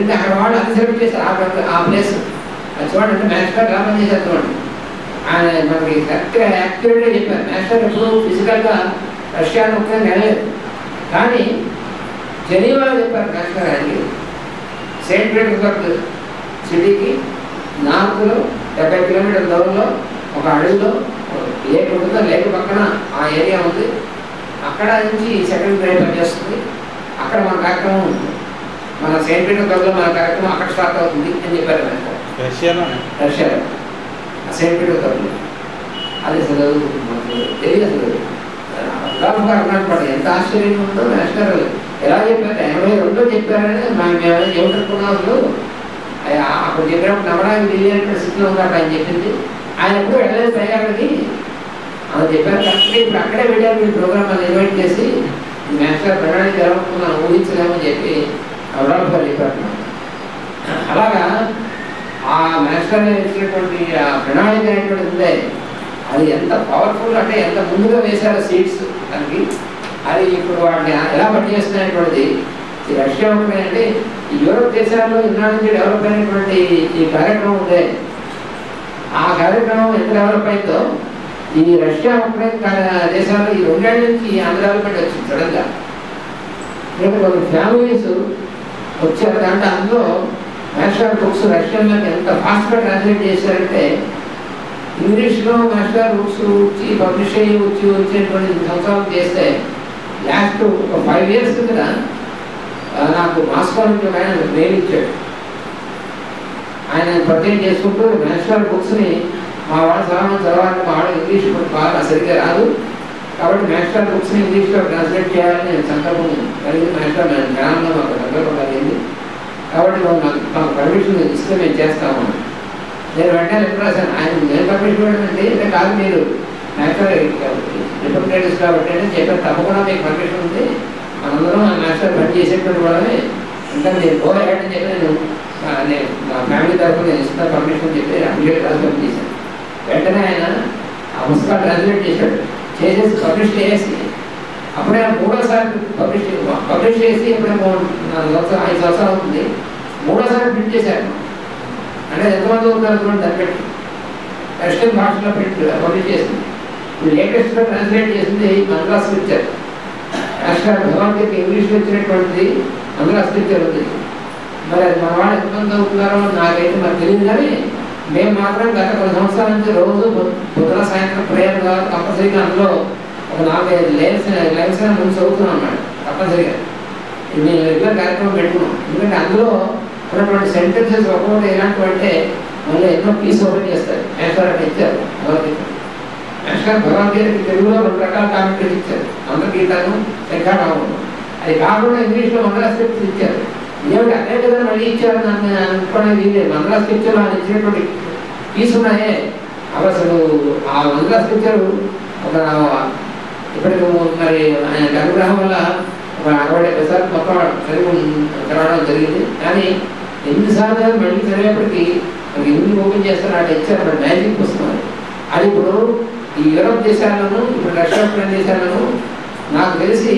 జరిగింది. అక్కడ వాళ్ళు అది సెలెక్ట్ చేశారు ఆ ప్లేస్. అది చూడండి, మాస్టర్ ఎలా పనిచేశారు చూడండి. ఆయన మనకి కరెక్ట్గా యాక్యురేట్గా చెప్పారు. మాస్టర్ ఎప్పుడు ఫిజికల్గా రష్యాను ఒక్కనే వెళ్ళలేదు, కానీ జెనీవాలో చెప్పారు మాస్టర్ ఆయనకి. సెయింట్ పీటర్స్బర్గ్ సిటీకి నార్త్లో 70 కిలోమీటర్ల దూరంలో ఒక అడవిలో లేక్ ఉంటుందో, లేక్ పక్కన ఆ ఏరియా ఉంది. అక్కడ నుంచి సెకండ్ గ్రేడ్ పనిచేస్తుంది. అక్కడ మన కార్యక్రమం ఉంటుంది. మన సెయింట్ పీటర్స్బర్గ్లో మన కార్యక్రమం అక్కడ స్టార్ట్ అవుతుంది అని చెప్పారు మాస్టర్. రష్యాలో సెయింట్ పీటర్స్బర్గ్లో. అది అసలు మనకు తెలియదు. అసలు అద్భుతంగా అన్నమాట. ఎంత ఆశ్చర్యంగా ఉందో మాస్టర్ ఎలా చెప్పారు. 82లో చెప్పారని మేము ఏమనుకున్నాం. అసలు అప్పుడు చెప్పినప్పుడు నమ్మడానికి తెలియని స్థితిలో ఉన్నట్టు ఆయన చెప్పింది. ఆయన ఎప్పుడు వెళ్ళలేదు పైగాడికి అని చెప్పారు. కరెక్ట్గా ఇప్పుడు అక్కడే వెళ్ళారు. మీరు ప్రోగ్రామ్ అని ఇన్వైట్ చేసి మాస్టర్ ప్రణాళిక జరగకుండా ఊహించలేమని చెప్పి అమరావతిగా చెప్పారు. అలాగా ఆ మాస్టర్ ఇచ్చినటువంటి ఆ ప్రణాళిక అనేటువంటి ఉందే, అది ఎంత పవర్ఫుల్ అంటే ఎంత ముందుగా వేశారో సీట్స్ దానికి. అది ఇప్పుడు వాటిని ఎలా పనిచేస్తున్నాయటువంటిది ఈ రష్యా అంటే ఈ యూరోప్ దేశాల్లో ఇన్నాళ్ళ నుంచి డెవలప్ అయినటువంటి ఈ కార్యక్రమం ఉందే, ఆ కార్యక్రమం ఎంత డెవలప్ అయిందో ఈ రష్యా దేశాల్లో ఈ 2 ఏళ్ల నుంచి అంత డెవలప్మెంట్ వచ్చింది సడన్గా. కొన్ని ఫ్యామిలీస్ వచ్చారు. దాంట్లో అందులో మాస్టర్ బుక్స్ రష్యన్లోకి ఎంత ఫాస్ట్గా ట్రాన్స్లేట్ చేశారంటే, ఇంగ్లీష్లో మాస్టర్ బుక్స్ వచ్చి పబ్లిష్ అయ్యి వచ్చేటువంటి సంవత్సరాలు చేస్తే లాస్ట్ ఒక 5 years కింద నాకు మాస్కో నుంచి ఒక ఆయన మెయిల్ ఇచ్చాడు. ఆయన పరిచయం చేసుకుంటూ మాస్టర్ బుక్స్ని మా వాళ్ళు చాలా చదవాలి, మా వాళ్ళు ఇంగ్లీష్ బాగా సరిగ్గా రాదు కాబట్టి మాస్టర్ బుక్స్ని ఇంగ్లీష్లో ట్రాన్స్లేట్ చేయాలని సంకల్పం కలిగింది. మాస్టర్ జ్ఞానంలో మాకు సంకల్పం కలిగింది. కాబట్టి మాకు పర్మిషన్ ఇస్తే మేము చేస్తాము. నేను వెంటనే ఎప్పుడు రాశాను, ఆయన నేను పర్మిషన్ ఇవ్వడం అంటే కాదు, మీరు మాస్టర్ రిప్రజెంటేటివ్స్ కాబట్టి అని చెప్పారు. తప్పకుండా మీకు పర్మిషన్ ఉంది, మనందరం ఆ మాస్టర్ పని చేసేటువంటి వాళ్ళమే, ఇంకా నేను గో హెడ్ అని చెప్పి నేను మా ఫ్యామిలీ తరఫున నేను ఇస్తున్న పర్మిషన్ అని చెప్పి అప్లికేట్ రాసి పంపించేశాను. వెంటనే ఆయన ఆ పుస్తకాలు ట్రాన్స్లేట్ చేశాడు. చేసేసి పబ్లిష్ చేసి అప్పుడే 3వసారి పబ్లిష్ చేసి ఇప్పుడే 5 సంవత్సరాలు అవుతుంది. 3వసారి ప్రింట్ చేశారు. అంటే ఎంతమంది అవుతున్నారు దాన్ని పెట్టి రష్యన్ భాషలో పబ్లిష్ చేసింది. ఇప్పుడు లేటెస్ట్గా ట్రాన్స్లేట్ చేసింది మంగళా స్క్రిప్చర్. మాస్టర్ భగవద్గీత ఇంగ్లీష్లో వచ్చినటువంటిది మంగళా స్క్రిప్చర్ ఉంది. మరి అది మన వాళ్ళు ఎంతమంది అవుతున్నారో నాకైతే మరి తెలియదు, కానీ మేము మాత్రం గత కొన్ని సంవత్సరాల నుంచి రోజు పొద్దున సాయంత్రం ప్రేయర్గా కంపల్సరీగా అందులో ఒక 4-5 లైన్స్ ముందు చదువుతున్నాం అన్నమాట. తప్పనిసరిగా ఇది మేము రెగ్యులర్ కార్యక్రమం పెట్టుకున్నాం. ఎందుకంటే అందులో ఉన్నటువంటి సెంటెన్సెస్ ఒక్కొక్కటి ఎలాంటివి అంటే మళ్ళీ ఎన్నో పీస్ ఓపెన్ చేస్తారు. మాస్టర్ అట్లా ఇచ్చారు భగవద్గీత. మాస్టర్ భగవద్గీతకి తెలుగులో 2 రకాల కామెంటరీస్ ఇచ్చారు, అంతర్గీతను శంఖారామం. అది కాకుండా ఇంగ్లీష్లో మంగళ స్క్రిప్చర్ ఇచ్చారు. ఏమిటి అదే కదా మళ్ళీ ఇచ్చారు నన్ను అనుకోవడానికి వీలేదు. మంగళ స్క్రిప్చర్లో ఆయన ఇచ్చినటువంటి పీస్ ఉన్నాయే అవి అసలు ఆ మంగళ స్క్రిప్చర్ ఒక ఇప్పటికి మరి ఆయన అనుగ్రహం వల్ల ఒక 60-70 సార్లు మొత్తం చదవడం జరిగింది. కానీ ఎన్నిసార్లు మళ్ళీ చదివేపటికి ఎన్ని ఓపెన్ చేస్తారు అట్లా ఇచ్చారు. మరి మ్యాజిక్ పుస్తకం అది ఇప్పుడు ఈ యూరోప్ దేశాలను ఇప్పుడు రష్యా దేశాలను నాకు తెలిసి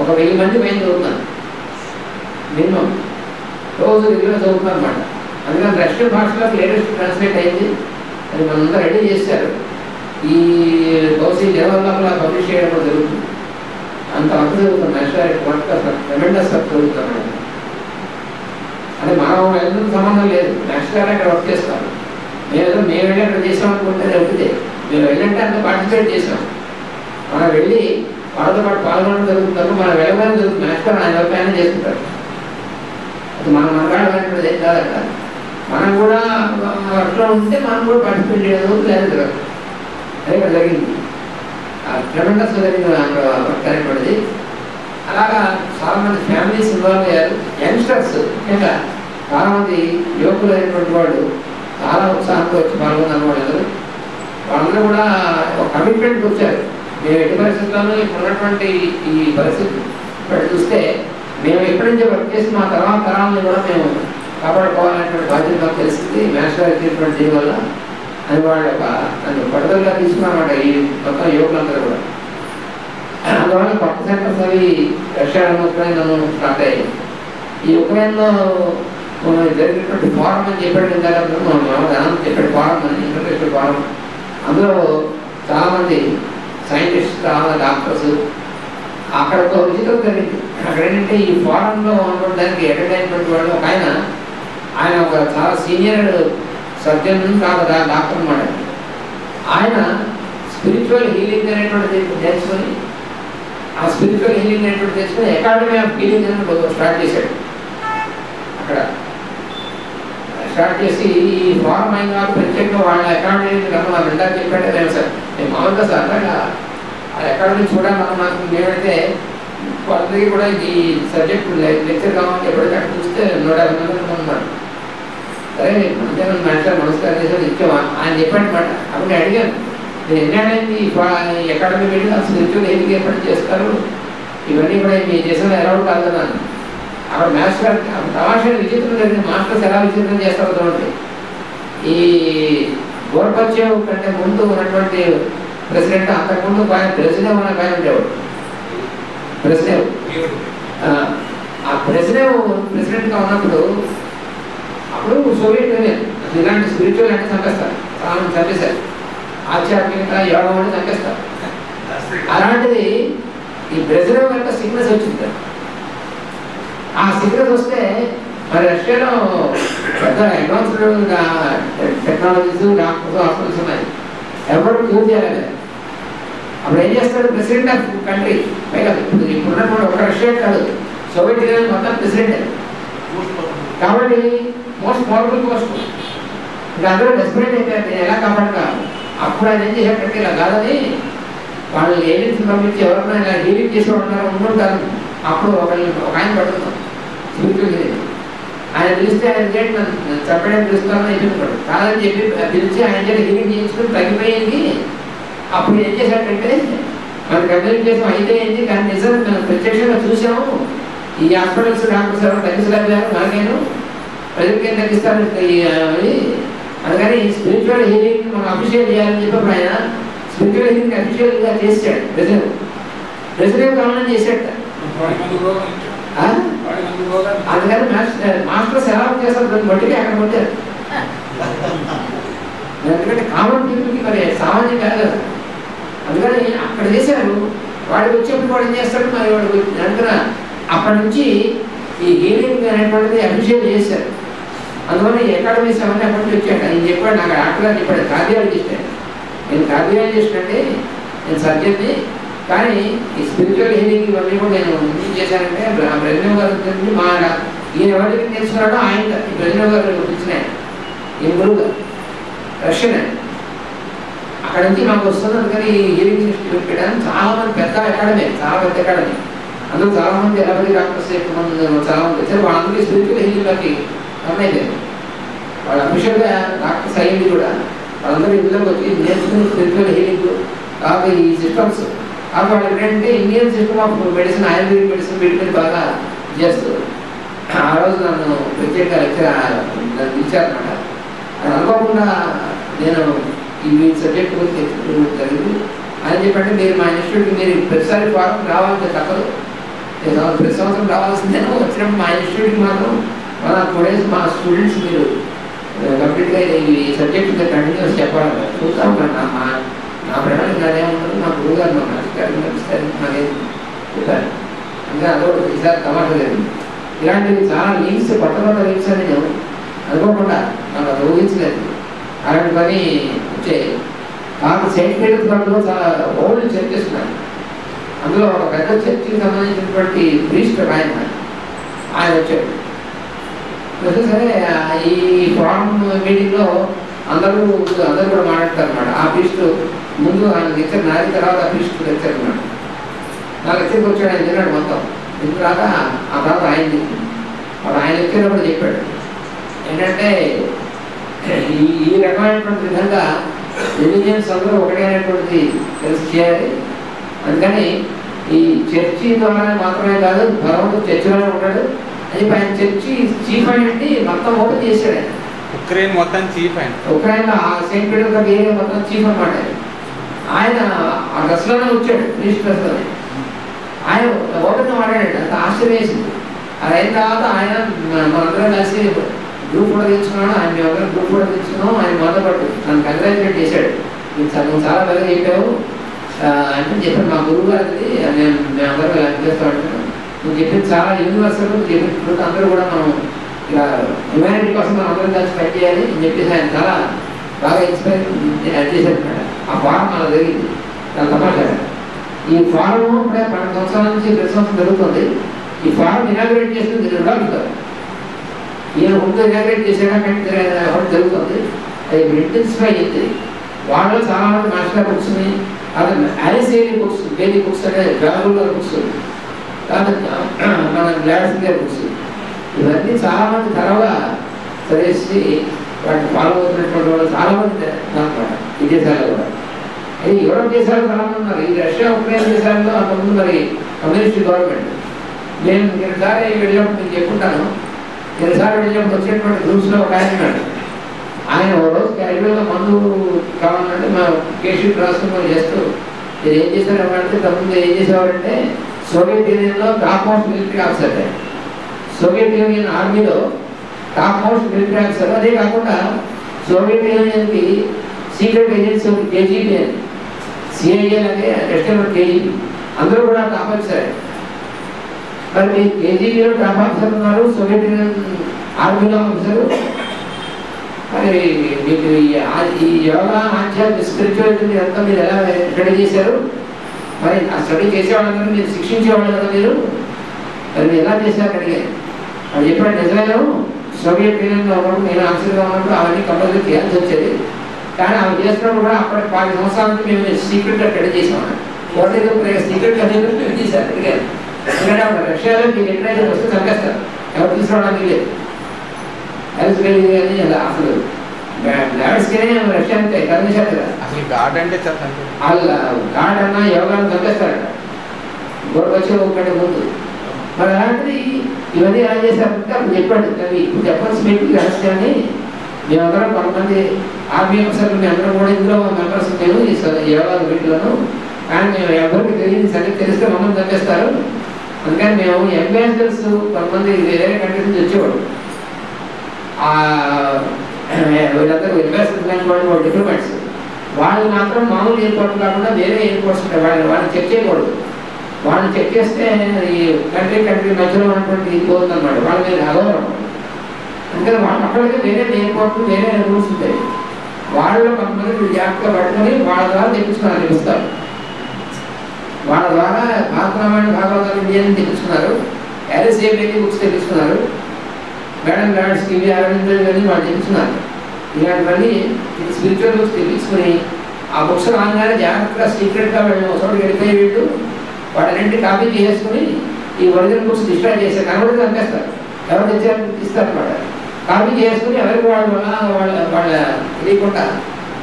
ఒక 1000 మంది పైన చదువుతున్నారు మినిమం, రోజు రెగ్యులర్ చదువుతున్నారు అన్నమాట. అందుకని రష్యన్ భాషలోకి లేటెస్ట్ ట్రాన్స్లేట్ అయింది. అది మనందరూ రెడీ చేశారు. ఈ బహుశా లెవెల్లో కూడా పబ్లిష్ చేయడం కూడా జరుగుతుంది. అంత వర్క్ జరుగుతుంది. మాస్టర్ వర్క్ ట్రెమెండస్ వర్క్ జరుగుతుంది. అంటే మనం ఎందుకు సంబంధం లేదు, మాస్టర్ అక్కడ వర్క్ చేస్తాం. మేము వెళ్ళి అక్కడ చేసాం అనుకుంటే జరుగుతుంది. మేము వెళ్ళంటే అంత పార్టిసిపేట్ చేసాం. మనం వెళ్ళి వాళ్ళతో పాటు పాల్గొనడం జరుగుతుంది. మనం వెళ్ళగానే జరుగుతుంది. మాస్టర్ ఆయన వర్క్ ఆయన చేసుకుంటారు. అది మనం మనగాడమైనటువంటి ఏం కాదు. అక్కడ మనం కూడా వర్క్లో ఉంటే మనం కూడా పార్టిసిపేట్ చేయడం లేదు. అదే ఇక్కడ జరిగింది. ట్రెమెండస్ జరిగింది వర్క్ అనేటువంటిది. అలాగా చాలామంది ఫ్యామిలీస్ ఇన్వాల్వ్ అయ్యారు. యంగ్స్టర్స్ ముఖ్యంగా చాలామంది యువకులు అయినటువంటి వాళ్ళు చాలా ఉత్సాహంతో వచ్చి పాల్గొన్న వాళ్ళందరూ కూడా ఒక కమిట్మెంట్కి వచ్చారు. మేము ఎట్టి పరిస్థితుల్లోనూ ఇప్పుడు ఉన్నటువంటి ఈ పరిస్థితి ఇప్పుడు చూస్తే మేము ఎప్పటి నుంచో వర్క్ చేసి మా తర్వాత తరాలను కూడా మేము కాపాడుకోవాలనేటువంటి బాధ్యత మాకు తెలిసింది. మాస్టర్ ఇచ్చినటువంటి దీని వల్ల అని వాళ్ళు నన్ను పట్టుదలగా తీసుకున్నామన్నమాట ఈ మొత్తం యువకులందరూ కూడా. అందువల్ల కొత్త సెంటర్స్ అవి రష్యా ఉక్రెయిన్ స్టార్ట్ అయ్యాయి. ఈ ఉక్రెయిన్లో జరిగినటువంటి ఫారం అని చెప్పాడు ఇందాక అనంత చెప్పాడు ఫారం అని ఇంటర్నేషనల్ ఫారం. అందులో చాలామంది సైంటిస్ట్ చాలా డాక్టర్స్ అక్కడ ఒక విచిత్రం జరిగింది. అక్కడ ఏంటంటే ఈ ఫారంలో ఉండడానికి అటెండ్ వాళ్ళు ఒక ఆయన ఒక చాలా సీనియర్ సర్జన్ కాదు డాక్టర్ అన్నమాట. ఆయన స్పిరిచువల్ హీలింగ్ అనేటువంటిది తెలుసుకొని ఆ స్పిరిచువల్ హీలింగ్ అనేటువంటి తెలుసుకొని అకాడమీ ఆఫ్ హీలింగ్ అని స్టార్ట్ చేశాడు. అక్కడ స్టార్ట్ చేసి ఈ ఫారం అయిన వాళ్ళు ప్రత్యేకంగా వాళ్ళ అకాడమీ వాళ్ళు ఇందాక చెప్పాడే లేదు సార్, నేను మామూలుగా సరదాగా ఆ అకాడమీ చూడాలి నాకు మేమైతే వాళ్ళకి కూడా ఈ సబ్జెక్ట్ లెక్చర్ కావాలని ఎప్పుడైతే అక్కడ చూస్తే 150 మంది ఉన్నారు. సరే మధ్యాహ్నం మాస్టర్ నమస్కారం చేసి ఇచ్చావా ఆయన చెప్పాడనమాట. అప్పుడు నేను అడిగాను, నేను ఎన్నాడైంది ఈ అకాడమీ వెళ్ళి ఆ స్పిరిచువల్ హీలింగ్ ఏర్పాటు చేస్తారు, ఇవన్నీ కూడా మీ దేశంలో అలౌడ్ కాదు కదా. అక్కడ మాస్టర్ తమాషా విచిత్రం జరిగింది. మాస్టర్స్ ఎలా విచిత్రం చేస్తారో చూడండి. ఈ గోర్బచేవ్ కంటే ముందు ఉన్నటువంటి ప్రెసిడెంట్, అంతకుముందు బ్రెజినేవ్ అనే ఆయన ఉండేవాడు. బ్రెజినేవ్ ఆ ప్రెసిడెంట్గా ఉన్నప్పుడు అప్పుడు సోవియట్ యూనియన్ ఇలాంటి స్పిరిచువల్ అంటే చంపేస్తారు, చాలా చంపేశారు. ఆధ్యాత్మికత యోగం అంటే చంపేస్తారు. అలాంటిది ఈ బ్రెజినేవ్ కనుక సిక్నెస్ వచ్చింది. ఆ సిక్నెస్ వస్తే మరి రష్యాలో పెద్ద అడ్వాన్స్డ్ టెక్నాలజీస్ డాక్టర్స్ హాస్పిటల్స్ ఉన్నాయి, ఎవరు క్యూర్ చేయాలి. అప్పుడు ఏం చేస్తాడు ప్రెసిడెంట్ ఆఫ్ కంట్రీ, పైగా ఇప్పుడున్నప్పుడు ఒక రష్యా కాదు సోవియట్ యూనియన్ మొత్తం ప్రెసిడెంట్ కాబట్టి మోస్ట్ పవర్ఫుల్ పోస్ట్. ఇంకా అందరూ డెస్పరేట్ అయిపోయారు నేను ఎలా కాపాడుతా. అప్పుడు ఆయన ఏం చేశాడంటే ఇలా కాదని వాళ్ళు ఏజెన్సీ పంపించి ఎవరైనా ఇలా హీలింగ్ చేసి ఉంటున్నారు. అప్పుడు ఒక ఆయన పడుతున్నాం స్పిరిచువల్ హీలింగ్. ఆయన పిలిస్తే ఆయన చేయండి నన్ను చెప్పడానికి పిలుస్తానని చెప్పాడు. కాదని చెప్పి పిలిచి ఆయన చేత హీలింగ్ చేయించుకుని తగ్గిపోయింది. అప్పుడు ఏం చేశాడంటే మనకు కమ్యూనికేట్ చేసాం అయితే ఏంటి కానీ నిజం మనం ప్రత్యక్షంగా చూసాము. ఈ హాస్పిటల్స్ డాక్టర్స్ ఎవరు తగ్గించలేకపోయారు, మనకేను ప్రజలకి ఏం తగ్గిస్తారు అని. అందుకని ఈ స్పిరిచువల్ హీలింగ్ మనం అప్రిషియేట్ చేయాలని చెప్పి ఆయన స్పిరిచువల్ హీలింగ్ అఫీషియల్గా చేసాడు. ప్రెసిడెంట్ గవర్నమెంట్ చేశాడు. అందుకని మాస్టర్స్ ఎలా చేస్తారు దాన్ని బట్టికి అక్కడ ఉంటారు. ఎందుకంటే కామన్ పీపుల్కి మరి సామాన్యం కాదు కదా. అందుకని అక్కడ చేశారు. వాడికి వచ్చేప్పుడు వాడు ఏం చేస్తాడు మరి వాడు అందుకన అప్పటి నుంచి ఈ హీలింగ్ అనేటువంటిది అఫీషియల్ చేశారు. అందువల్ల ఈ అకాడమీస్ అవన్నీ అప్పటి నుంచి వచ్చాక నేను చెప్పాడు, నాకు డాక్టర్ గారు చెప్పాడు కార్డియాలజిస్ట్ అని. నేను కార్డియాలజిస్ట్ అంటే నేను సర్జన్ని, కానీ ఈ స్పిరిచువల్ హీలింగ్ ఇవన్నీ కూడా నేను ఏం చేశానంటే బ్రెజినేవ్ గారు మా ఈయన ఎవరికి తెలుసుకున్నాడో ఆయన ఈ బ్రెజినేవ్ గారు పిలిచిన ఈయన గురువు గారు రష్యన్ అని. అక్కడ నుంచి మాకు వస్తుంది. అందుకని ఈ హీలింగ్ ఇన్స్టిట్యూట్ పెట్టాను. చాలామంది పెద్ద అకాడమీ, చాలా పెద్ద అకాడమీ. అందులో చాలామంది ఎలబరీ డాక్టర్స్ ఎక్కువ మంది చాలామంది వచ్చారు. వాళ్ళందరూ స్పిరిచువల్ హీలింగ్లోకి అర్థమైపోయింది. వాళ్ళు అఫీషియల్గా డాక్టర్స్ అయ్యింది కూడా. వాళ్ళందరూ ఇందులోకి వచ్చి నేర్చుకుని స్పిరిచువల్ హీలింగ్ కాబట్టి ఈ సిస్టమ్స్ కాబట్టి వాళ్ళు ఏంటంటే Indian system of medicine, ayurvedic medicine వీటి మీద బాగా చేస్తారు. ఆ రోజు నన్ను ప్రత్యేక లెక్చర్ పిలిచారన్నమాట. అది అనుకోకుండా నేను ఈ సబ్జెక్ట్ గురించి జరిగింది. ఆయన చెప్పంటే మీరు మా ఇన్స్టిట్యూట్కి మీరు ప్రతిసారి ఫారం రావాలంటే తప్పదు, ప్రతి సంవత్సరం రావాల్సిందే. వచ్చినప్పుడు మా ఇన్స్టిట్యూట్కి మాత్రం 2 days మా స్టూడెంట్స్ మీరు కంప్లీట్గా ఈ సబ్జెక్ట్ కంటిన్యూస్ చెప్పాలి. చూస్తాం నా ప్రణాళిక నాదేముంటుంది, మా గురువు గారు మా మాస్టర్ నాకేం చూడాలి. అందుకే అదొకటి ఈసారి తమాషా జరిగింది. ఇలాంటివి చాలా లింక్స్, కొత్త లింక్స్ అని నేను అనుకోకుండా నాకు అది ఊహించలేదు. అలాంటి పని వచ్చాయి. నాకు సెయింట్ పీటర్స్బర్గ్లో చాలా ఓల్డ్ చర్చెస్ ఉన్నాయి. అందులో ఒక పెద్ద చర్చికి సంబంధించినటువంటి ప్రీస్ట్ ఆయన వచ్చాడు. సరే ఈ ఫారం మీటింగ్లో అందరూ కూడా మాట్లాడతారు అన్నమాట. ఆ ప్రీస్ట్ ముందు ఆయన లెక్చర్ నాది, తర్వాత ఆ ప్రీస్ట్ లెక్చర్ అన్నమాట. నా లెక్చర్కి వచ్చాడు, ఆయన తిన్నాడు మొత్తం. తిన్న తర్వాత ఆ తర్వాత ఆయన లెక్చర్ చెప్పాడు ఏంటంటే ఈ రకమైనటువంటి విధంగా రిలీజియన్స్ అందరూ ఒకటే అనేటువంటిది తెలిసి చేయాలి. అందుకని ఈ చర్చి ద్వారా మాత్రమే కాదు, భగవంతుడు చర్చిలోనే ఉంటాడు అని ఆయన చర్చి చీఫ్ అయ్యండి మొత్తం ఓపెన్ చేశాడు. ఆయన ఉక్రెయిన్ మొత్తం చీఫ్ అయిన ఉక్రెయిన్ సెయింట్ పీటర్స్బర్గ్ ఏరియా మొత్తం చీఫ్ అన్నమాట. ఆయన ఆ డ్రెస్లోనే వచ్చాడు, ప్రీస్ట్ డ్రెస్లోనే. ఆయన ఓపెన్గా మాట్లాడాడు. అంత ఆశ్చర్యం వేసింది. అది అయిన తర్వాత ఆయన మనందరం కలిసి గ్రూప్ కూడా తెచ్చుకున్నాడు. ఆయన మేమందరం గ్రూప్ కూడా తెచ్చుకున్నాం. ఆయన మాతో పాటు నన్ను కంగ్రాచులేట్ చేశాడు. నువ్వు చాలా బాగా చెప్పావు అంటే చెప్పాను. మా గురువు గారికి మేమందరం ఇలా చేస్తూ ఉంటాను. నువ్వు చెప్పింది చాలా యూనివర్సల్. నువ్వు చెప్పిన అందరూ కూడా మనం ఇలా హ్యుమానిటీ కోసం మనం అందరం కలిసి పని చేయాలి అని చెప్పేసి ఆయన చాలా బాగా ఇన్స్పైర్ చేశారు. ఆ ఫారం అలా జరిగింది. చాలా తమాషాగా ఈ ఫారం ఇప్పుడే 12 సంవత్సరాల నుంచి ప్రతి సంవత్సరం జరుగుతుంది. ఈ ఫారం ఇనాగ్రేట్ చేస్తుంది 2 అడుగుతారు. ఈయన ముందు ఇనాగ్రేట్ చేసేటప్పుడు జరుగుతుంది. అది ఇంటెన్సిఫై అయింది. వాళ్ళు చాలా మంది మాస్టర్ బుక్స్ని అతను యాలిసేరీ బుక్స్, బేబీ బుక్స్ అంటే గ్రామర్ బుక్స్, మన గ్లాడ్సింగర్ బుక్స్, ఇవన్నీ చాలామంది త్వరగా చదివేసి వాటిని ఫాలో అవుతున్నటువంటి వాళ్ళు చాలామంది అనమాట. ఈ దేశాల్లో కూడా అది యూరోప్ దేశాలు చాలామంది ఉన్నారు. ఈ రష్యా ఉక్రెయిన్ దేశాల్లో అంతకుముందు మరి కమ్యూనిస్ట్ గవర్నమెంట్. నేను ఒకసారి వెళ్ళినప్పుడు మీకు చెప్పుకుంటాను. ఒకసారి వెళ్ళినప్పుడు వచ్చేటువంటి గ్రూప్స్లో ఒక ఆయన ఉన్నాడు. ఆయన ఓ రోజు క్యారీలో మందు కావాలంటే మా కేసీపీ రాష్ట్రంలో చేస్తూ ఇది ఏం చేశారంటే తప్పకుండా ఏం చేసేవారంటే సోవియట్ యూనియన్లో top most military officer, Soviet union ఆర్మీలో టాప్ మోస్ట్ మిలిటరీ ఆఫీసర్. అదే కాకుండా సోవియట్ యూనియన్కి సీక్రెట్ ఏజెన్సీ కేజీబీ అని, సిఐఏ అంటే రష్యన్ కేజీబీ, అందరూ కూడా టాప్ ఆఫీసర్. మరి మీ కేజీబీలో టాప్ ఆఫీసర్ ఉన్నారు, సోవియట్ యూనియన్ ఆర్మీలో ఆఫీసరు. మరి మీకు ఈ యోగా ఆధ్యాత్మిక స్పిరిచువాలిటీ అంతా మీరు ఎలా స్టడీ చేశారు? మరి ఆ స్టడీ చేసేవాళ్ళందరూ మీరు శిక్షించేవాళ్ళు కదా మీరు, మరి మీరు ఎలా చేశారు అడిగారు. అది చెప్పాడు నిజమేను. సోవియట్ యూనియన్లో ఉన్నప్పుడు నేను ఆఫీసర్గా ఉన్నప్పుడు అవన్నీ కంపల్సరీ చేయాల్సి వచ్చేది. కానీ అవి చేస్తున్నప్పుడు కూడా అప్పటికి 10 సంవత్సరాల నుంచి మేము సీక్రెట్గా స్టడీ చేసామన్నాడు. ఒకటి సీక్రెట్గా స్టడీ చేశారు అడిగారు. ఎందుకంటే రష్యాలో మీకు ఎట్లయితే వస్తే చంపేస్తారు, ఎవరు తీసుకోవడానికి లేదు. కానీ అసలు ల్యాడ్స్కే రష్యా అంటే కనిపించారు కదా. అసలు గాడ్ అంటే వాళ్ళ గాడ్ అన్నా యోగాను చంపేస్తారట గొడవచ్చి ఒకటి ముందు. మరి అలాంటిది ఇవన్నీ ఎలా చేశారంటే అప్పుడు చెప్పాడు. కానీ ఇప్పుడు చెప్పాల్సి పెట్టి రహస్యాన్ని మేమందరం కొంతమంది ఆర్మీ ఆఫీసర్లు మేమందరం కూడా ఇందులో మెంబర్స్ మేము ఈ యోగా వీటిలోనూ. కానీ మేము ఎవరికి తెలియని సంగతి తెలిస్తే మమ్మల్ని చంపేస్తారు. అందుకని మేము అంబాసిడర్స్ కొంతమంది వేరే కంట్రీ నుంచి వచ్చేవాడు. వీళ్ళందరూ అంబాసిడర్స్ వాళ్ళు డిప్లొమాట్స్, వాళ్ళు మాత్రం మామూలు ఎయిర్పోర్ట్ కాకుండా వేరే ఎయిర్పోర్ట్స్ ఉంటాయి. వాళ్ళని చెక్ చేయకూడదు. వాళ్ళని చెక్ చేస్తే ఈ కంట్రీ మధ్యలో ఉన్నటువంటి ఇది పోతుందన్నమాట. వాళ్ళ మీద అగౌరవం. అందుకని వాళ్ళ అక్కడికి వేరే ఎయిర్పోర్ట్ వేరే రూల్స్ ఉంటాయి. వాళ్ళు కొంతమంది జాగ్రత్తగా పట్టుకొని వాళ్ళ ద్వారా తెప్పించుకున్నారు తెప్పిస్తారు. వాళ్ళ ద్వారా భారతరామాయణ భాగవతాలు ఇండియన్ తెప్పించుకున్నారు. ఎల్ఎస్ఏబీ బుక్స్ తెప్పించుకున్నారు. మేడం ల్యాడ్స్ టీవీ అరవింద్ కానీ వాళ్ళు తెప్పించుకున్నారు. ఇలాంటివన్నీ స్పిరిచువల్ బుక్స్ తెప్పించుకుని ఆ బుక్స్ రాగానే జాగ్రత్తగా సీక్రెట్గా వెళ్ళి ఒకసారి వెళ్ళిపోయి వీళ్ళు వాటన్నింటి కాపీ చేసుకుని ఈ ఒరిజినల్ బుక్స్ డిస్ట్రాయ్ చేశారు. కనబడి చంపేస్తారు. ఎవరు తెచ్చారు ఇస్తారు అన్నమాట. కాపీ చేసుకుని ఎవరికి వాళ్ళు వాళ్ళ తెలియకుండా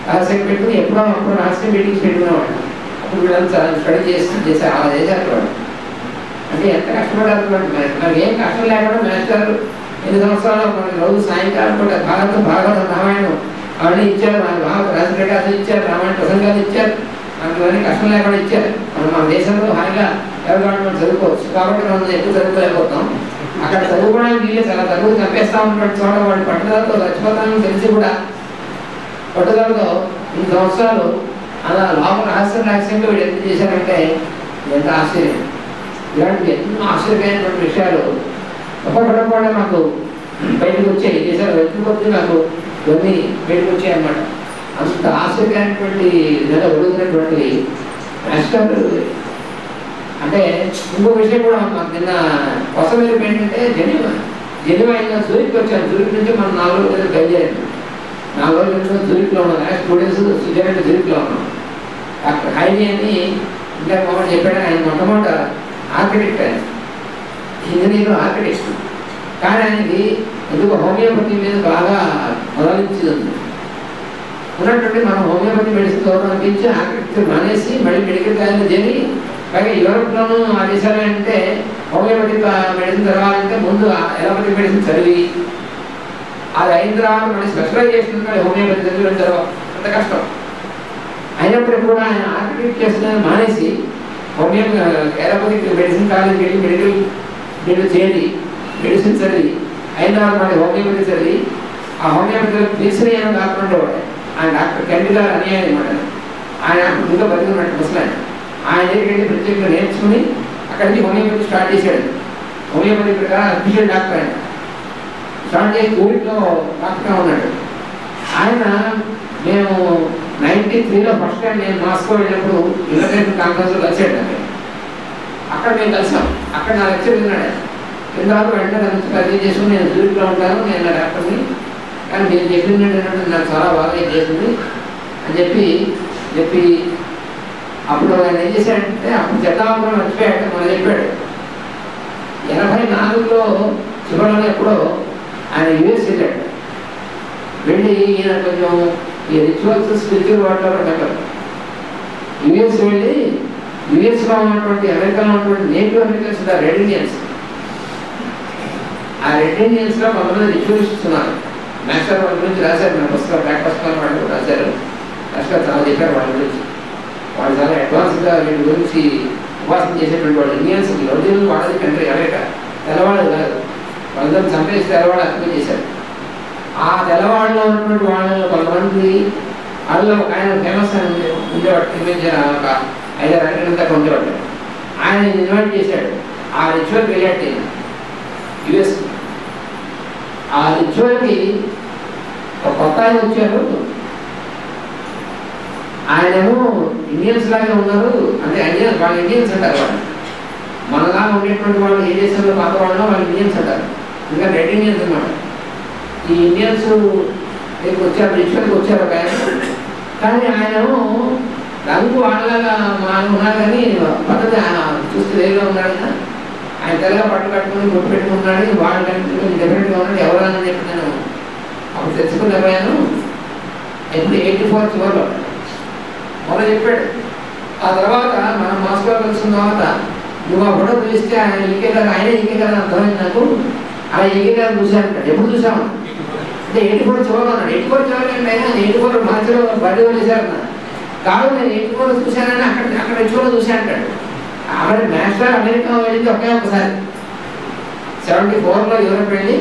రహస్యం పెట్టుకుని ఎప్పుడో అప్పుడు రహస్యం మీటింగ్స్ పెట్టుకునేవాళ్ళు. అప్పుడు వీళ్ళంతా స్టడీ చేశారు. అలా చేశారు వాళ్ళు. అంటే ఎంత కష్టపడారు. మనకి ఏం కష్టం లేకుండా మాస్టర్ 8 సంవత్సరాలు మనకి రోజు సాయంకాలం కూడా భాగవత రామాయణం అవన్నీ ఇచ్చారు. మన భాగవత రాజకీయాలు ఇచ్చారు, రామాయణ ప్రసంగాలు ఇచ్చారు. మనకి అన్నీ కష్టం లేకుండా ఇచ్చారు. మన దేశంలో హాయిగా ఎవరు మనం చదువుకోవచ్చు. కాబట్టి మనం ఎక్కువ చదువుకోలేకపోతాం. అక్కడ చదువుకోవడానికి వీళ్ళు చాలా చదువు చంపేస్తా ఉన్నటువంటి చోట వాళ్ళు పట్టుదలతో చచ్చిపోతానని తెలిసి కూడా పట్టుదలతో 2 సంవత్సరాలు అలా లోపల రహస్యంగా వీళ్ళు ఎంత చేశారంటే ఎంత ఆశ్చర్యం. ఇలాంటి ఎన్నో ఆశ్చర్యమైనటువంటి విషయాలు ఒక్కొక్కటి కూడా నాకు బయటకు వచ్చాయి. చేశారు ఎందుకు వచ్చి నాకు ఇవన్నీ బయటకు వచ్చాయి అన్నమాట. అంత ఆశ్చర్యమైనటువంటి నెల ఒడుగుతున్నటువంటి మాస్టర్. అంటే ఇంకో విషయం కూడా మాకు నిన్న కొసమేరు ఏంటంటే జెనీవా అయినా జూరిక్ వచ్చాను. జూరిక్ నుంచి మనం 4 రోజులు బయలుదేరాను. 4 రోజుల నుంచి జూరిక్లో ఉన్నాం. లాస్ట్ 2 days స్విట్జర్లాండ్ జూరిక్లో ఉన్నాం. డాక్టర్ హైనీ అని ఇంకా మొదటి చెప్పాడు. ఆయన మొట్టమొదట ఆర్కిటెక్ట్, ఆయన ఇంజనీర్ ఆర్కిటెక్ట్. కానీ ఆయనకి ఎందుకు హోమియోపతి మీద బాగా మొదలించింది ఉన్నటువంటి మనం హోమియోపతి మెడిసిన్ చదవడం అనిపించి ఆర్కిటెక్చర్ మానేసి మళ్ళీ మెడికల్ కాలేజ్ చేరి పైగా యూరోప్లోనూ ఆ దేశాలు అంటే హోమియోపతిక్ మెడిసిన్ చదవాలంటే ముందు ఎలోపతిక్ మెడిసిన్ చదివి అది అయిన తర్వాత మళ్ళీ స్పెషలైజేషన్ హోమియోపతి చదివడం చదవ అంత కష్టం. అయినప్పటికీ కూడా ఆయన ఆర్కిటెక్ట్ చేసిన మానేసి ఎలోపతిక్ మెడిసిన్ కాలేజ్కి వెళ్ళి మెడికల్ చేరి మెడిసిన్ చదివి అయిన తర్వాత మళ్ళీ హోమియోపతి చదివి ఆ హోమియోపతిలో పిలిచిని అని డాక్టర్ ఉండేవాడు. ఆయన డాక్టర్ కెండి గారు అని అనమాట. ఆయన ఇంకా బతికున్నట్టు ముసలాయన. ఆయన దగ్గరికి ప్రత్యేకంగా నేర్చుకుని అక్కడి నుంచి హోమియోపతి స్టార్ట్ చేశాడు. హోమియోపతి ప్రకారం అఫీషియల్ డాక్టర్ ఆయన స్టార్ట్ చేసి కోవిడ్లో డాక్టర్గా ఉన్నాడు. ఆయన మేము 93లో ఫస్ట్ టైం నేను మాస్కో వెళ్ళినప్పుడు యునైటెడ్ కాన్ఫరెన్స్లో కలిసాడు. అక్కడ మేము కలిసాం. అక్కడ నా లెక్చర్ విన్నాడు. తర్వాత వెంటనే కలిసి చేసుకుని నేను జూరిలో ఉంటాను, నేను నా డాక్టర్ని, కానీ నేను చెప్పింది ఏంటంటే నాకు చాలా బాగా చేసింది అని చెప్పి అప్పుడు ఆయన ఏం చేశాడంటే అప్పుడు చెప్తామని మర్చిపోయాడు. మనం చెప్పాడు 84లో చివరిలో ఎప్పుడో ఆయన యూఎస్ వెళ్ళాడు. వెళ్ళి ఈయన కొంచెం ఈ రిచువల్స్ స్పిరిచువల్ వాటిలో పెట్టారు. యూఎస్ వెళ్ళి యూఎస్లో ఉన్నటువంటి అమెరికాలో ఉన్నటువంటి నేటివ్ అమెరికన్స్ రెడ్ ఇండియన్స్, ఆ రెడ్ ఇండియన్స్లో కొంతమంది రిచువలిస్ట్స్ ఉన్నారు. మాస్టర్ వాళ్ళ గురించి రాశారు. మన పుస్తకాలు బ్యాక్ పుస్తకాలు వాళ్ళు కూడా రాశారు. మాస్టర్ చాలా చెప్పారు వాళ్ళ గురించి. వాళ్ళు చాలా అడ్వాన్స్గా వీటి గురించి ఉపాసన చేసేటువంటి వాళ్ళు ఇండియన్స్. రోజులు వాళ్ళది కంట్రీ అమెరికా, తెల్లవాళ్ళు కాదు. వాళ్ళందరూ చంపేసి తెల్లవాళ్ళు అర్థం చేశారు. ఆ తెల్లవాళ్ళలో ఉన్నటువంటి వాళ్ళు కొంతమంది వాళ్ళు ఒక ఆయన ఫేమస్ అని ఉండేవాడు. ఒక 5-6 గంటల దాకా ఉండేవాడు. ఆయన ఇన్వైట్ చేశాడు. ఆ రిచువల్కి వెళ్ళాడు యుఎస్. ఆ రిచువల్కి ఒక కొత్త ఆయన వచ్చారు. ఆయనేమో ఇండియన్స్ లాగే ఉన్నారు. అంటే వాళ్ళు ఇండియన్స్ అంటారు. వాళ్ళు మనలా ఉండేటువంటి వాళ్ళు ఏ దేశంలో పాత వాళ్ళు వాళ్ళు ఇండియన్స్ అంటారు. ఇంకా రెడ్ ఇండియన్స్ అనమాట. ఈ ఇండియన్స్ వచ్చారు, రిచువల్కి వచ్చారు ఒక ఆయన. కానీ ఆయనేమో రంగు వాళ్ళలాగా మనం ఉన్నారు, కానీ పద్ధతి చూస్తే వేరుగా ఉన్నాడు. ఆయన తెల్లగా పట్టు కట్టుకుని గుర్తు పెట్టుకుంటున్నాడు. వాళ్ళ కంటే డిఫరెంట్గా ఉన్నాడు. ఎవరని చెప్పి నేను అప్పుడు తెచ్చుకునేపోయాను. ఎప్పుడు 84 చివరిలో మొదలు చెప్పాడు. ఆ తర్వాత మనం మాస్కో కలిసిన తర్వాత నువ్వు ఆ ఫోటో పిలిస్తే ఆయన ఈకే గారు అర్థమైంది నాకు. ఆయన ఈకే గారు చూశాను. ఎప్పుడు చూసాము అంటే 84 చివరిలో ఉన్నాడు. 84 చివరి అంటే ఆయన 84 మార్చిలో బర్త్డే వేశారు. కాదు నేను 84 చూశానని అక్కడ చివరిలో చూశాను అంటాడు. ఆవిడ మాస్టర్ అమెరికా వెళ్ళింది ఒకసారి 74లో యూరోప్ వెళ్ళి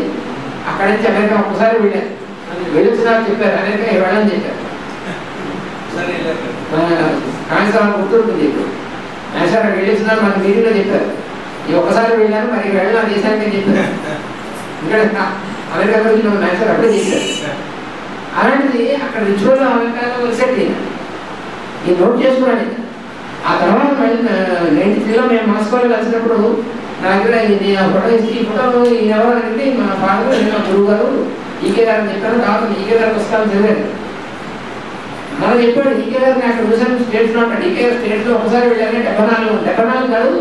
అక్కడి నుంచి అమెరికా ఒక్కసారి వెళ్ళారు. వెళ్ళొచ్చినారు చెప్పారు అమెరికా వెళ్ళని చెప్పారు. కాంగ్రెస్ గుర్తుంటుంది. ఇప్పుడు మాస్టర్ అక్కడ వెళ్ళొచ్చినారు మన మీటింగ్లో చెప్పారు. ఈ ఒక్కసారి వెళ్ళాను, మరి వెళ్ళిన దేశానికి చెప్పారు. ఇక్కడ అమెరికా గురించి మాస్టర్ అప్పుడే చెప్పారు. అలాంటిది అక్కడ రిచువల్ అమెరికాలో సెట్ అయ్యింది. ఈ నోట్ చేసుకున్నాను. ఆ తర్వాత మళ్ళీ 93లో మేము మాస్కోలో కలిసినప్పుడు నా దగ్గర ఫోటో ఇచ్చి ఈ ఫోటో ఎవరంటే మా ఫాదర్, మా గురువు గారు ఈకే గారు అని చెప్పాను. కాబట్టి ఈకే గారు పుస్తకాలు చదివారు. మనం చెప్పాడు ఈకే గారిని అక్కడ చూసాను స్టేట్స్లో ఉంటాడు. ఈకే గారు స్టేట్స్లో ఒకసారి వెళ్ళాలి 74 కాదు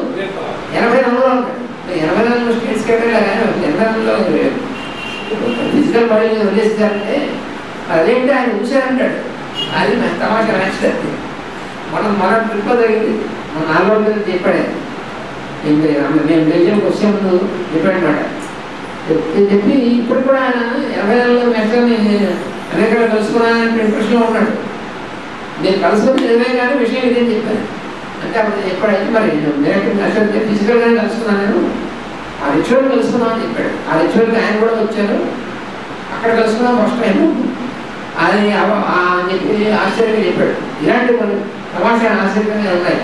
84లో ఉంటాడు. 84 స్టేట్స్కి వెళ్ళాలి. 84లో ఫిజికల్ బాడీ వదిలేస్తారంటే అదేంటి ఆయన చూశారంటాడు. అది తమాషా మ్యాచ్. మన ట్రిప్లో జరిగింది. మన 4 రోజుల చెప్పాడు. మేము బెల్జియంకి వచ్చే ముందు చెప్పాడనమాట. చెప్పి ఇప్పుడు కూడా ఆయన 84లో మెస్టర్ని అమెరికాలో కలుసుకున్నానంటే ఇంప్రెషన్లో ఉన్నాడు. నేను కలుసుకుని చదివే కానీ విషయం ఇదేం చెప్పాను. అంటే అప్పుడు చెప్పాడైతే మరి డైరెక్ట్ మెస్టర్ ఫిజికల్గానే కలుసుకున్నాను, నేను ఆ రిచువల్ కలుసుకున్నాను అని చెప్పాడు. ఆ రిచువల్కి ఆయన కూడా వచ్చారు. అక్కడ కలుసుకున్నాం ఫస్ట్ టైం అది అని చెప్పి ఆశ్చర్యంగా చెప్పాడు. ఇలాంటి కొన్ని తమాషా ఆశ్చర్యంగా ఉన్నాయి.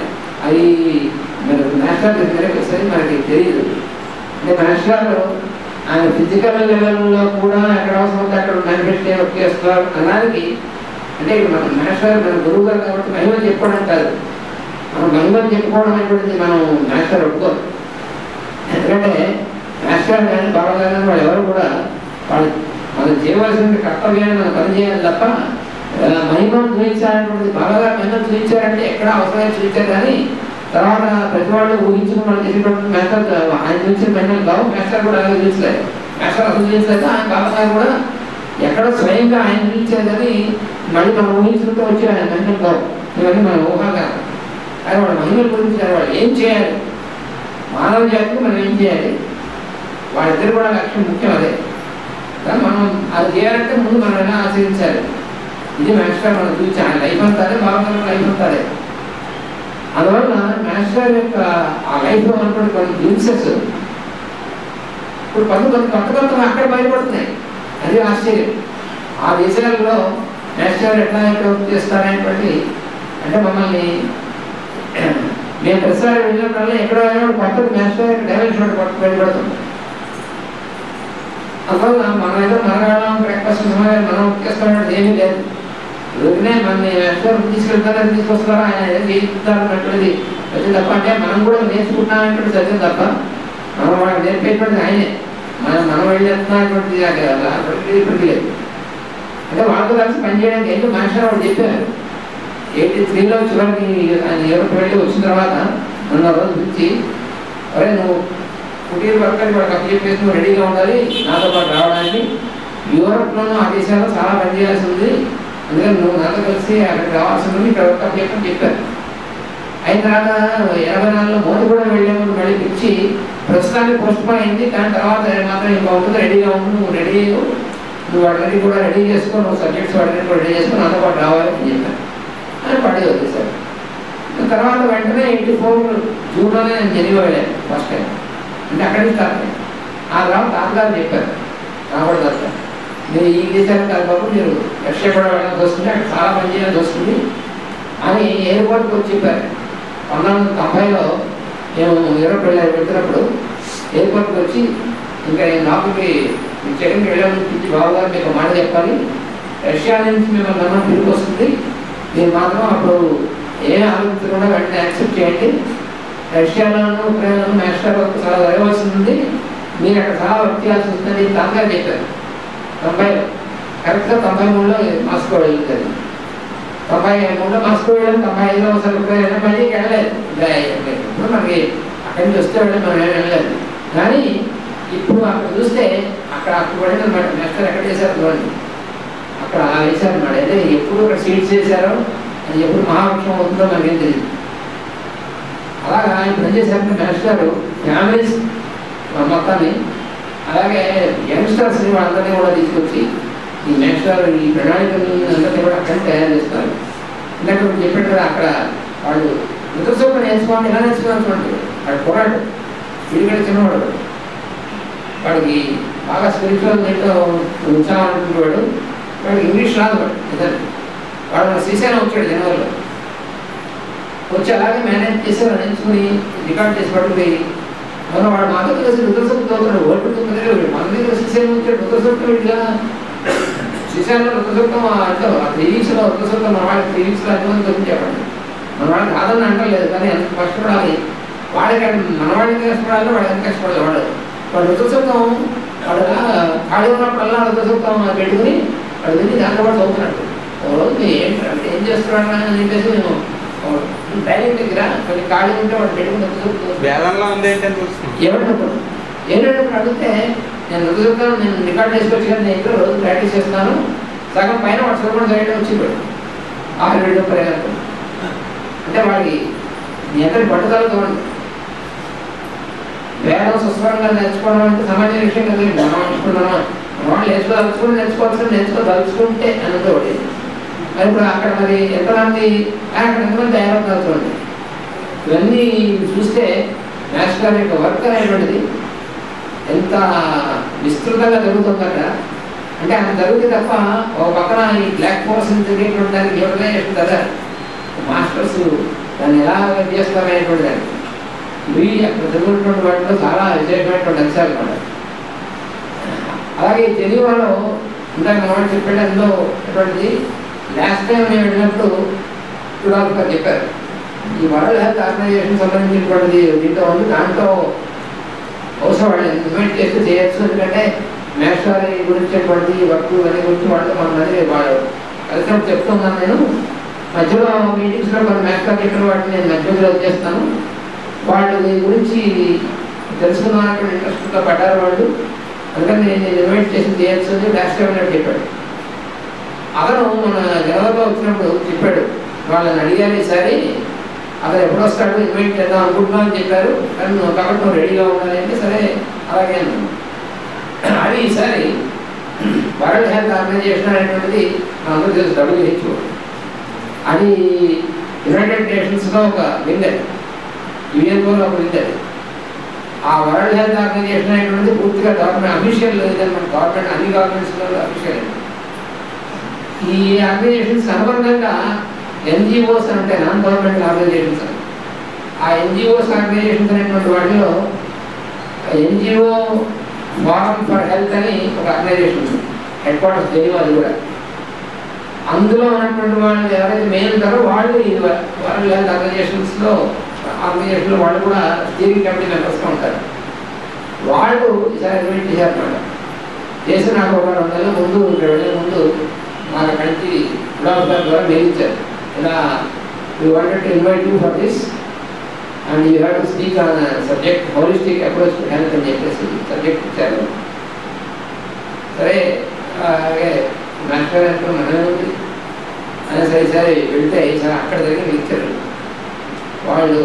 అవి మరి నేషనల్ వస్తుంది మనకి తెలియదు. అంటే నేషనల్లో ఆయన ఫిజికల్ లెవెల్లో కూడా ఎక్కడ అవసరం అక్కడ మేనిఫెస్ట్ చేస్తున్నారు అనడానికి. అంటే మన నేషనల్ మన గురువు గారు కాబట్టి మహిమని చెప్పుకోవడం కాదు, మనం మహిమని చెప్పుకోవడం అనేటువంటిది మనం నేషనల్ ఒప్పుకోరు. ఎందుకంటే నేషనల్ కానీ బాబా గారు వాళ్ళు ఎవరు కూడా వాళ్ళు మనం చేయవలసిన కర్తవ్యాన్ని మనం పనిచేయాలి తప్ప మహిమను చూపించాలనేటువంటిది. బాబా గారు మహిమను చూపించారంటే ఎక్కడ అవసరమైన చూపించారు, కానీ తర్వాత ప్రతి వాళ్ళు ఊహించుకుని మనం చేసేటువంటి మేస్టర్ ఆయన చూసిన మహిమలు కావు. మేస్టర్ కూడా అలాగే చూపించలేదు. మేస్టర్ అసలు చూపించలేదు. ఆయన బాబా గారు కూడా ఎక్కడ స్వయంగా ఆయన చూపించారు, కానీ మళ్ళీ మనం ఊహించుకుంటూ వచ్చి ఆయన మహిమలు కావు. ఇవన్నీ మన ఊహాగా. ఆయన వాళ్ళ మహిమలు గురించారు. వాళ్ళు ఏం చేయాలి, మానవ జాతికి మనం ఏం చేయాలి, వాళ్ళిద్దరు కూడా లక్ష్యం ముఖ్యం. అదే కానీ మనం అది చేయాలంటే ముందు మనం ఎలా ఆచరించాలి. ఇది మాస్టర్ మనం చూసి ఆయన లైఫ్ అంతారే, బాబా లైఫ్ అంతారే. అందువల్ల మాస్టర్ యొక్క ఆ లైఫ్లో ఉన్నటువంటి కొన్ని గ్లిమ్సెస్ ఇప్పుడు కొత్త అక్కడ బయటపడుతున్నాయి. అది ఆశ్చర్యం. ఆ దేశాలలో నేషనల్ ఎట్లా వర్క్ చేస్తారనేటువంటి అంటే మమ్మల్ని మేము ప్రతిసారి వెళ్ళినప్పుడల్లా ఎక్కడో కొత్తది నేషనల్ డైమెన్షన్ బయటపడుతుంది. అందువల్ల మనం ఏదో మనగాళ్ళం బ్రేక్ఫాస్ట్ మనం చేస్తామంటే ఏమీ లేదు. రోజునే మన నేషనల్ తీసుకెళ్తారని తీసుకొస్తారా ఆయన ఏదో చేయిస్తారన్నటువంటిది వచ్చింది తప్ప, అంటే మనం కూడా నేర్చుకుంటున్నామనేటువంటి సత్యం తప్ప మనం వాళ్ళకి నేర్పేటువంటిది ఆయనే. మనం వెళ్ళేస్తున్నటువంటిది ఇప్పటికీ లేదు. అంటే వాళ్ళతో కలిసి పనిచేయడానికి ఎందుకు మనిషి వాళ్ళు చెప్పారు. 83లో చివరికి ఆయన యూరోప్ వెళ్ళి వచ్చిన తర్వాత నన్ను రోజు పిలిచి, అరే నువ్వు కుటీర్ వర్కర్ వాళ్ళకి అప్లై చేసి నువ్వు రెడీగా ఉండాలి నాతో పాటు రావడానికి, యూరోప్లోనూ ఆ దేశాల్లో చాలా పని చేయాల్సి ఉంది, అందుకని నువ్వు నాతో కలిసి అక్కడికి రావాల్సి ఉంది, ఇక్కడ వర్క్ అప్లై చేయమని చెప్పారు. అయిన తర్వాత 84లో మోదీ కూడా వెళ్ళే ముందు మళ్ళీ పిలిచి ప్రస్తుతానికి పోస్ట్ పోన్ అయింది, కానీ తర్వాత మాత్రం ఇంకా ఉంటుంది, రెడీగా ఉండు, నువ్వు వాటిని కూడా రెడీ చేసుకో, నువ్వు సబ్జెక్ట్స్ వాటిని కూడా రెడీ చేసుకుని నాతో పాటు రావాలి అని చెప్పాను. అని పడి వదిలేశారు. తర్వాత వెంటనే 84 జూన్లోనే నేను జెనీవా వెళ్ళాను ఫస్ట్ టైం. అంటే అక్కడికి స్టార్ట్ అయ్యాను. ఆ తర్వాత తాతగారు చెప్పారు, రాబడి తాత మీరు ఈ దేశానికి కాదు బాబు, మీరు రష్యా కూడా వెళ్ళాల్సి వస్తుంది, అక్కడ చాలా పని చేయాల్సి వస్తుంది అని ఎయిర్పోర్ట్కి వచ్చి చెప్పారు. 1990లో మేము యూరోప్ వెళ్తున్నప్పుడు ఎయిర్పోర్ట్కి వచ్చి, ఇంకా నేను లోపలికి చెకింగ్కి వెళ్ళాలని బాబుగారు మీకు మాట చెప్పాలి, రష్యా నుంచి మిమ్మల్ని నమ్మకం తిరిగి వస్తుంది, మీరు మాత్రం అప్పుడు ఏం ఆలోచించకుండా వెంటనే యాక్సెప్ట్ చేయండి, రష్యాలోనూ ఉక్రెయిన్లోనూ మాస్టర్ వర్క్ చాలా జరగవలసి ఉంది, మీరు అక్కడ చాలా వర్క్ చేయాల్సి వస్తుందని తాతగారు చెప్పారు. 90లో కరెక్ట్గా 93లో మాస్కో వెళ్ళింది. 93లో మాస్కో వెళ్ళాము, 95లో ఒకసారి ఉక్రెయిన్ మళ్ళీ వెళ్ళలేదు. ఇప్పుడు మనకి అక్కడి నుంచి వస్తే వెళ్ళి మనం వెళ్ళలేదు. కానీ ఇప్పుడు అక్కడ చూస్తే అక్కడ పడింది అనమాట, మాస్టర్ ఎక్కడ చేశారు చూడండి, అక్కడ వేశారన్నమాట. అయితే ఎప్పుడు అక్కడ సీట్స్ చేశారో అది ఎప్పుడు మహావృక్షం అవుతుందో మనకేం తెలియదు. అలాగా ఇప్పుడు ఏం చేశారంటే మాస్టర్ ఫ్యామిలీస్ మొత్తాన్ని, అలాగే యంగ్స్టర్స్ని వాళ్ళందరినీ కూడా తీసుకొచ్చి ఈ మాస్టర్ ఈ ప్రణాళికలు అందరినీ కూడా అక్కడ తయారు చేస్తారు. ఇందాక చెప్పాడు కదా, అక్కడ వాళ్ళు నిద్రసూప నేర్చుకోండి, ఎలా నేర్చుకోవాలి చూడండి. వాడు పోరాడు, వీడికడ చిన్నవాడు, వాడికి బాగా స్పిరిచువల్ దీంట్లో ఉత్సాహం అనుకుంటున్నాడు, వాడికి ఇంగ్లీష్ రాదు, వాడు శ్రీశైలం వచ్చాడు జనవరిలో వచ్చి అలాగే మేనేజ్ చేసి నేర్చుకుని రికార్డ్ చేసి పట్టుకుపోయి మనం వాడు మా దగ్గర కలిసి రుద్రసూక్తం అవుతున్నాడు, ఓటు మన దగ్గర శ్రీశైలం వచ్చాడు రుద్రసూక్తం ఇట్లా శ్రీశైలంలో రుద్రసూక్తం అంటే 3 వీక్స్లో రుద్రసూక్తం మన వాళ్ళకి 3 వీక్స్లో అటువంటి చెప్పండి. మన వాళ్ళకి కాదని అంటలేదు, కానీ ఎంత కష్టపడాలి వాడికి, మన వాళ్ళకి కష్టపడాలి, వాడు ఎంత కష్టపడాలి. వాడు రుద్రసూక్తం వాడు ఖాళీ ఉన్నప్పుడల్లా రుద్రసూక్తం పెట్టుకుని వాడు తిని దాంట్లో కూడా చదువుతున్నాడు. ఒక రోజు ఏంటంటే ఏం చేస్తున్నాడు అని చెప్పేసి నేను ట్రైనింగ్ దగ్గర కొంచెం ఖాళీ ఉంటే వాడు పెట్టుకుని ఏమంటున్నప్పుడు ఏంటంటే అడిగితే నేను రుద్రసూక్తం నేను రికార్డ్ చేసుకొచ్చి కానీ నేను ఇక్కడ రోజు ప్రాక్టీస్ చేస్తున్నాను, సగం పైన వాడు చదవడం సైడ్ వచ్చిపోయాడు 6-7 ప్రయాణం. అంటే వాడికి ఎంతటి పట్టుదలతో వేదం సుస్వరంగా నేర్చుకోవడం అంటే సామాన్య విషయం కదా. మనం ఇప్పుడు మనం వాళ్ళు నేర్చుకోదలుచుకుంటే అనుకోండి. మరి ఇప్పుడు అక్కడ మరి ఎంతమంది తయారవుతున్నారు చూడండి. ఇవన్నీ చూస్తే మాస్టర్ యొక్క వర్క్ అనేటువంటిది ఎంత విస్తృతంగా జరుగుతుందట. అంటే అది జరిగితే తప్ప ఒక పక్కన ఈ బ్లాక్ ఫోర్స్ జరిగేటువంటి దానికి యూటిలైజేషన్ కదా, మాస్టర్స్ దాన్ని ఎలా చేస్తారనేటువంటి దాన్ని ఇవి అక్కడ జరుగుతున్నటువంటి వాటిలో చాలా విశేషమైనటువంటి అంశాలు అన్నమాట. అలాగే జెనీవాలో ఇందాక మనం చెప్పాడు, అందులో అటువంటిది లాస్ట్ టైం నేను వెళ్ళినప్పుడు రుడాల్ఫ్ గారు చెప్పారు, ఈ వరల్డ్ హెల్త్ ఆర్గనైజేషన్ సంబంధించినటువంటిది దీంట్లో ఉంది, దాంట్లో బహుశా వాళ్ళు ఇన్వైట్ చేస్తే చేయొచ్చు, ఎందుకంటే మేషారి గురించినటువంటి వర్క్ అనే గురించి వాళ్ళతో కొంతమంది వాళ్ళు కలిసినప్పుడు చెప్తున్నాను. నేను మధ్యలో మీటింగ్స్లో కొన్ని మేషారి చెప్పిన వాటిని నేను మధ్యలో చేస్తాను, వాళ్ళు దీని గురించి తెలుసుకున్నటువంటి ఇంట్రెస్ట్తో పడ్డారు వాళ్ళు, అందుకని నేను ఇన్వైట్ చేసి చేయొచ్చు అని లాస్ట్ టైం అని చెప్పాడు. అతను మన జనవరిలో వచ్చినప్పుడు చెప్పాడు, వాళ్ళని అడిగారు ఈసారి అతను ఎప్పుడు వస్తాడు ఇన్వైట్ చేద్దాం అనుకుంటున్నాం అని చెప్పారు, కానీ కాబట్టి నువ్వు రెడీగా ఉండాలి అంటే సరే అలాగే అన్నాను. అది ఈసారి వరల్డ్ హెల్త్ ఆర్గనైజేషన్ అనేటువంటిది మనందరూ తెలుసు, WHO. అది యునైటెడ్ నేషన్స్లో ఒక వింగ్, UNOలో ఒక వింగ్. ఆ వరల్డ్ హెల్త్ ఆర్గనైజేషన్ అనేటువంటిది పూర్తిగా గవర్నమెంట్ అఫీషియల్ లేదన్నమాట. గవర్నమెంట్ అన్ని గవర్నమెంట్స్లో అఫీషియల్. ఈ ఆర్గనైజేషన్స్ అనుబంధంగా ఎన్జిఓస్ అంటే నాన్ గవర్నమెంట్ ఆర్గనైజేషన్స్ అని. ఆ ఎన్జిఓస్ ఆర్గనైజేషన్స్ అనేటువంటి వాటిలో ఎన్జిఓ ఫోరం ఫర్ హెల్త్ అని ఒక ఆర్గనైజేషన్ ఉంది, హెడ్ క్వార్టర్స్ జెనీవా. అది కూడా అందులో ఉన్నటువంటి వాళ్ళు ఎవరైతే మెయిన్ ఉంటారో వాళ్ళు ఈ వరల్డ్ హెల్త్ ఆర్గనైజేషన్లో వాళ్ళు కూడా స్టీరింగ్ కమిటీ మెంబర్స్గా ఉంటారు. వాళ్ళు ఈసారి ఇన్వైట్ చేశారన్నమాట. చేసి నాకు ఒక 2 నెలల ముందు 2 నెలల ముందు మాకు కలిసి గులాబ్ గారి ద్వారా మెయిల్ ఇచ్చారు. ఇలా we wanted to invite you for this and you have to speak on subject holistic approach to health అని చెప్పేసి సబ్జెక్ట్ ఇచ్చారు. సరే అలాగే మాస్టర్ అంటే మనమే ఉంది అని సరే వెళ్తే సరే అక్కడ జరిగిన లెక్చర్ వాళ్ళు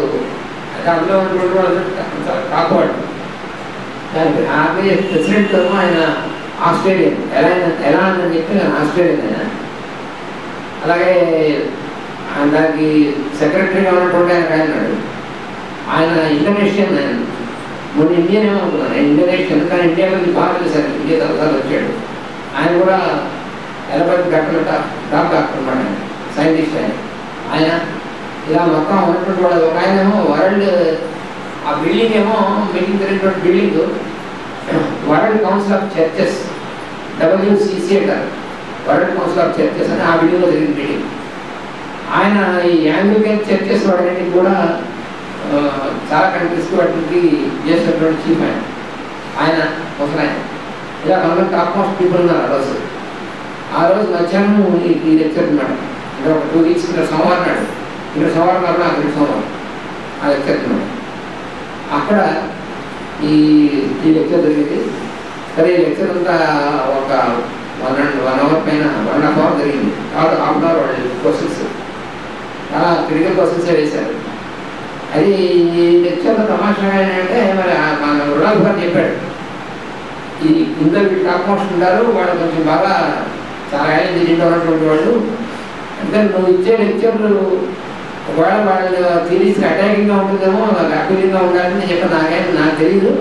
అందులో ఉన్నటువంటి వాళ్ళు కాపాడు. దానికి ఆర్గనైజేషన్ ప్రెసిడెంట్ ఆయన ఆస్ట్రేలియన్. ఎలా అని చెప్పి నేను ఆస్ట్రేలియన్ ఆయన. అలాగే దానికి సెక్రటరీగా ఉన్నటువంటి ఆయన ఉన్నాడు. ఆయన ఇండోనేషియన్. ఆయన మొన్న ఇండియన్ ఏమో అనుకున్నాను, ఇండోనేషియన్. కానీ ఇండియా గురించి బాగా తెలిసారు, ఇండియా తర్వాత వచ్చాడు. ఆయన కూడా ఎలపతి డాక్టర్ డాక్టర్ అనమాట, సైంటిస్ట్ ఆయన. ఇలా మొత్తం ఉన్నటువంటి వాళ్ళు ఒక ఆయన ఏమో వరల్డ్ ఆ బిల్డింగ్ ఏమో మీటింగ్ జరిగినటువంటి building world council of churches, WCC అంటారు, వరల్డ్ కౌన్సిల్ ఆఫ్ చర్చెస్ అని ఆ బిల్డింగ్లో జరిగిన మీటింగ్. ఆయన ఈ యాంగ్లికన్ చర్చెస్ వాటికి కూడా చాలా కంట్రీస్కి వాటికి చేసినటువంటి చీఫ్ ఆయన ముసలాయన. ఇలా మనలో టాప్ మోస్ట్ పీపుల్ ఉన్నారు. ఆ రోజు మధ్యాహ్నం ఈ లెక్చర్ అనమాట. అంటే ఒక 2 వీక్స్ ఇక్కడ సోమవారం నాడు, ఇక్కడ సోమవారం కాకుండా అక్కడ సోమవారం ఆ లెక్చర్ అనమాట. అక్కడ ఈ లెక్చర్ జరిగింది. సరే ఈ లెక్చర్ అంతా ఒక 1 అవర్ పైన 1.5 అవర్ జరిగింది. కాదు, హాఫ్ అవర్ వాళ్ళు క్వశ్చన్స్ చాలా క్రిటికల్ క్వశ్చన్సే వేశారు. అది ఈ లెక్చర్లో తమాషా ఏంటంటే మరి మన రుణాలు గారు చెప్పాడు, ఈ ఇందరు టాప్ మోస్ట్ ఉంటారు, వాళ్ళు కొంచెం బాగా చాలా ఏళ్ళ దిశలో ఉన్నటువంటి వాళ్ళు. అంటే నువ్వు ఇచ్చే లెక్చర్లు ఒకవేళ వాళ్ళు థీరీస్కి అటాకింగ్గా ఉంటుందేమో, అపీలింగ్గా ఉండాలని చెప్పి నాకు తెలియదు.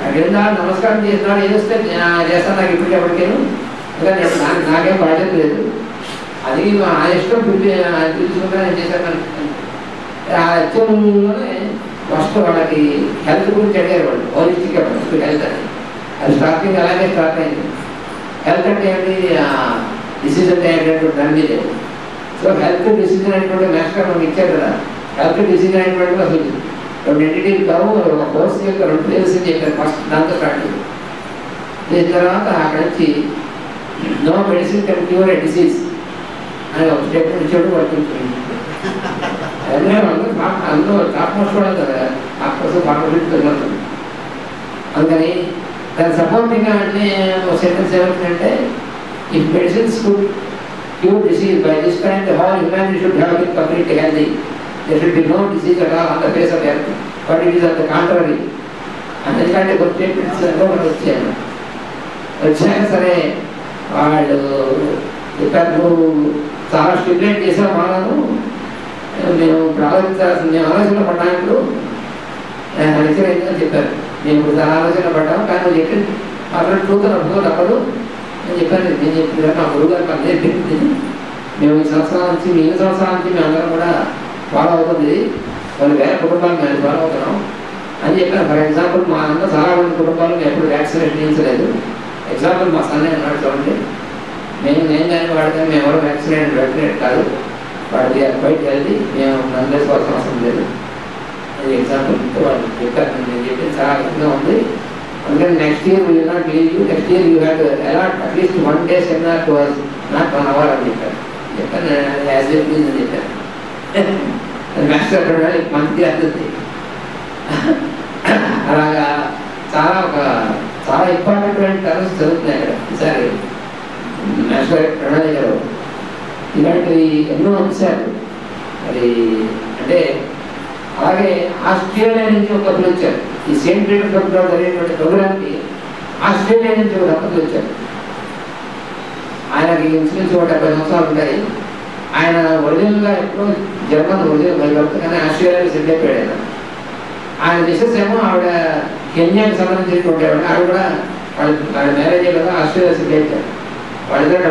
అడిగిన నమస్కారం చేసినాడు, ఏం వస్తే చేస్తాను, నాకు ఇప్పటికెప్పటికేను నాకేం బాధ్యత లేదు, అది ఆ ఇష్టం పిలుచుకుంటా నేను చేశాను. ఆ లెక్చర్లోనే ఫస్ట్ వాళ్ళకి హెల్త్ గురించి అడిగారు వాళ్ళు, హోలిస్టిక్ అప్రోచ్ హెల్త్ అని. అది స్టార్టింగ్ అలాగే స్టార్ట్ అయింది. హెల్త్ అంటే ఏంటి, డిసీజ్ అంటే ఏంటంటే దాని మీద. సో హెల్త్ డిసీజ్ అనేటువంటి మాస్టర్ మనకి ఇచ్చారు కదా. హెల్త్ డిసీజ్ అనేటువంటి అసలు 2 ఎంటిటీలు కావు, ఒక కోర్స్ యొక్క 2 ప్లేసెస్ అని చెప్పారు. ఫస్ట్ దాంతో స్టార్ట్ చేసిన తర్వాత అక్కడ నుంచి no medicine can cure a disease అని ఒక స్టేట్మెంట్ ఇచ్చాడు. వర్తించుకుంది అందులో టాప్ మోస్ట్ కూడా కదా, డాక్టర్స్ ఫార్మసిస్ట్. అందుకని దాని సపోర్టింగ్గా అంటే ఒక సెంటెన్స్ ఏమవుతుందంటే, if medicines could cure disease by this time the whole humanity should have been completely healthy. there should be no disease at all on the face of earth, but it is on the contrary. అందుకంటే కొన్ని statements వచ్చాక సరే వాళ్ళు చెప్పారు, నువ్వు చాలా stimulate చేసావు మాను, మేము మేము ఆలోచన పడ్డాప్పుడు లెక్చర్ అయిందని చెప్పారు. మేము ఇప్పుడు చాలా ఆలోచన పడ్డాము, కానీ నువ్వు చెప్పింది మాత్రం చూద్దాం తప్పదు అని చెప్పాను. నేను చెప్పింది మా గురువు గారు మాకు నేర్పింది. మేము ఈ సంవత్సరాల నుంచి మేము అందరం కూడా ఫాలో అవుతుంది, కొన్ని వేల కుటుంబాలు మేము ఫాలో అవుతున్నాం అని చెప్పాను. ఫర్ ఎగ్జాంపుల్ మా అందరూ చాలా మంది కుటుంబాలు ఎప్పుడు వ్యాక్సినేషన్ చేయించలేదు. ఎగ్జాంపుల్ మా సన్నయ్య అన్నాడు చూడండి, నేను కానీ వాడు కానీ మేము ఎవరు వ్యాక్సినేట్ కాదు, వాడికి బయటకు వెళ్ళి మేము అందరికోవాల్సిన అవసరం లేదు. అది ఎగ్జాంపుల్ వాళ్ళు చెప్పారు. నేను చెప్పింది చాలా అర్థంగా ఉంది. అందుకని next year will not leave you, next year you have to allot at least 1 day seminar to us, not 1 hour అని చెప్పాను. యాజ్ ఏ ప్లీజ్ అని చెప్పాను. మాస్టర్ మంత్లీ అవుతుంది. అలాగా చాలా ఇంపార్టెంట్ టర్మ్స్ జరుగుతున్నాయి అక్కడ. ఈసారి మాస్టర్ ప్రణాళిక గారు ఇలాంటివి ఎన్నో అంశాలు మరి అంటే. అలాగే ఆస్ట్రేలియా నుంచి ఒక దంపతులు వచ్చారు. ఈ సెయింట్ పీటర్స్బర్గ్లో జరిగినటువంటి ప్రోగ్రామ్కి ఆస్ట్రేలియా నుంచి ఒక దంపతులు వచ్చారు. ఆయనకి ఇంచుమించు 70 సంవత్సరాలు ఉంటాయి. ఆయన ఒరిజినల్గా ఎప్పుడో జర్మన్ ఒరిజినల్ కానీ ఆస్ట్రేలియాలో సెటిల్ అయిపోయాడు. ఆయన మిస్సెస్ ఏమో ఆవిడ కెన్యాకి సంబంధించినటువంటి ఆవిడ కూడా వాళ్ళ మ్యారేజ్ కదా ఆస్ట్రేలియా సెటిల్ అయిపోయారు వాళ్ళిద్దరు